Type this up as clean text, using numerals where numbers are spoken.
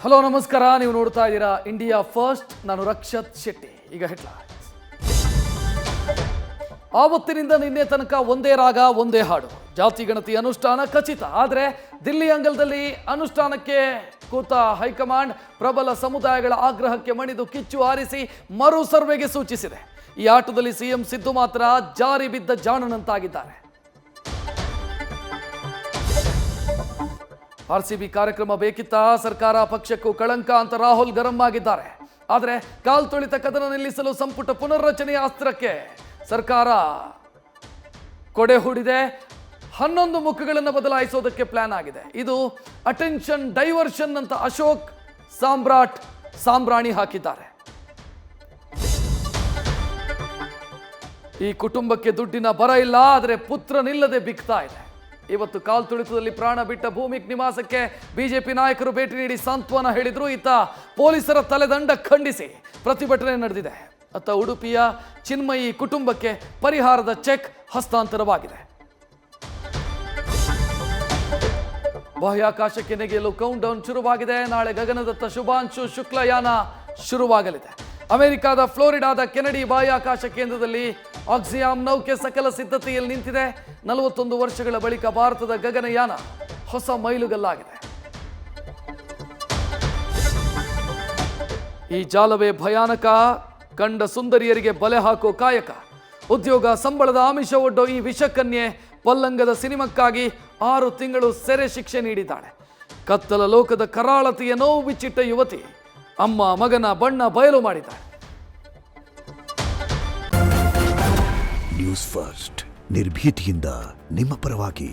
Hello ನಮಸ್ಕಾರ, ನೀವು ನೋಡ್ತಾ ಇದ್ದೀರಾ ಇಂಡಿಯಾ ಫಸ್ಟ್. ನಾನು ರಕ್ಷತ್ ಶೆಟ್ಟಿ. ಈಗ ಹೆಡ್ಲೈನ್ಸ್. ಆವತ್ತಿನಿಂದ ನಿನ್ನೆ ತನಕ ಒಂದೇ ರಾಗ ಒಂದೇ ಹಾಡು. ಜಾತಿ ಗಣತಿ ಅನುಷ್ಠಾನ ಖಚಿತ. ಆದರೆ ದಿಲ್ಲಿ ಅಂಗಲದಲ್ಲಿ ಅನುಷ್ಠಾನಕ್ಕೆ ಕೂತ ಹೈಕಮಾಂಡ್ ಪ್ರಬಲ ಸಮುದಾಯಗಳ ಆಗ್ರಹಕ್ಕೆ ಮಣಿದು ಕಿಚ್ಚು ಹಾರಿಸಿ ಮರು ಸರ್ವೆಗೆ ಸೂಚಿಸಿದೆ. ಈ ಆಟದಲ್ಲಿ ಸಿಎಂ ಸಿದ್ದು ಮಾತ್ರ ಜಾರಿ ಬಿದ್ದ ಜಾಣನಂತಾಗಿದ್ದಾರೆ. ಆರ್ಸಿಬಿ ಕಾರ್ಯಕ್ರಮ ಬೇಕಿತ್ತ? ಸರ್ಕಾರ ಪಕ್ಷಕ್ಕೂ ಕಳಂಕ ಅಂತ ರಾಹುಲ್ ಗರಂ ಆಗಿದ್ದಾರೆ. ಆದರೆ ಕಾಲ್ತೊಳಿತ ಕದನ ನಿಲ್ಲಿಸಲು ಸಂಪುಟ ಪುನರ್ರಚನೆಯ ಅಸ್ತ್ರಕ್ಕೆ ಸರ್ಕಾರ ಕೊಡೆ ಹೂಡಿದೆ. 11 ಮುಖಗಳನ್ನು ಬದಲಾಯಿಸೋದಕ್ಕೆ ಪ್ಲಾನ್ ಆಗಿದೆ. ಇದು ಅಟೆನ್ಷನ್ ಡೈವರ್ಷನ್ ಅಂತ ಅಶೋಕ್ ಸಾಂಬ್ರಾಣಿ ಹಾಕಿದ್ದಾರೆ. ಈ ಕುಟುಂಬಕ್ಕೆ ದುಡ್ಡಿನ ಬರ ಇಲ್ಲ, ಆದರೆ ಪುತ್ರನಿಲ್ಲದೆ ಬಿಕ್ತಾ ಇದೆ. ಇವತ್ತು ಕಾಲ್ತುಳಿತದಲ್ಲಿ ಪ್ರಾಣ ಬಿಟ್ಟ ಭೂಮಿಕ್ ನಿವಾಸಕ್ಕೆ ಬಿಜೆಪಿ ನಾಯಕರು ಭೇಟಿ ನೀಡಿ ಸಾಂತ್ವನ ಹೇಳಿದ್ರು. ಇತ್ತ ಪೊಲೀಸರ ತಲೆದಂಡ ಖಂಡಿಸಿ ಪ್ರತಿಭಟನೆ ನಡೆದಿದೆ. ಅತ್ತ ಉಡುಪಿಯ ಚಿನ್ಮಯಿ ಕುಟುಂಬಕ್ಕೆ ಪರಿಹಾರದ ಚೆಕ್ ಹಸ್ತಾಂತರವಾಗಿದೆ. ಬಾಹ್ಯಾಕಾಶಕ್ಕೆ ನೆಗೆಯಲು ಕೌಂಟ್ ಡೌನ್ ಶುರುವಾಗಿದೆ. ನಾಳೆ ಗಗನದತ್ತ ಶುಭಾಂಶು ಶುಕ್ಲಯಾನ ಶುರುವಾಗಲಿದೆ. ಅಮೆರಿಕದ ಫ್ಲೋರಿಡಾದ ಕೆನಡಿ ಬಾಹ್ಯಾಕಾಶ ಕೇಂದ್ರದಲ್ಲಿ ಆಕ್ಸಿಯಾಮ್ ನೌಕೆ ಸಕಲ ಸಿದ್ಧತೆಯಲ್ಲಿ ನಿಂತಿದೆ. 41 ವರ್ಷಗಳ ಬಳಿಕ ಭಾರತದ ಗಗನಯಾನ ಹೊಸ ಮೈಲುಗಲ್ಲಾಗಿದೆ. ಈ ಜಾಲವೇ ಭಯಾನಕ. ಕಂಡ ಸುಂದರಿಯರಿಗೆ ಬಲೆ ಹಾಕೋ ಕಾಯಕ. ಉದ್ಯೋಗ ಸಂಬಳದ ಆಮಿಷ ಒಡ್ಡೋ ಈ ವಿಷಕನ್ಯೆ ಪಲ್ಲಂಗದ ಸಿನಿಮಾಕ್ಕಾಗಿ 6 ತಿಂಗಳು ಸೆರೆ ಶಿಕ್ಷೆ ನೀಡಿದ್ದಾಳೆ. ಕತ್ತಲ ಲೋಕದ ಕರಾಳತೆಯ ನೋವು ಬಿಚ್ಚಿಟ್ಟ ಯುವತಿ ಅಮ್ಮ ಮಗನ ಬಣ್ಣ ಬಯಲು ಮಾಡಿದ್ದಾಳೆ. ನ್ಯೂಸ್ ಫಸ್ಟ್ ನಿರ್ಭೀತಿಯಿಂದ ನಿಮ್ಮ ಪರವಾಗಿ.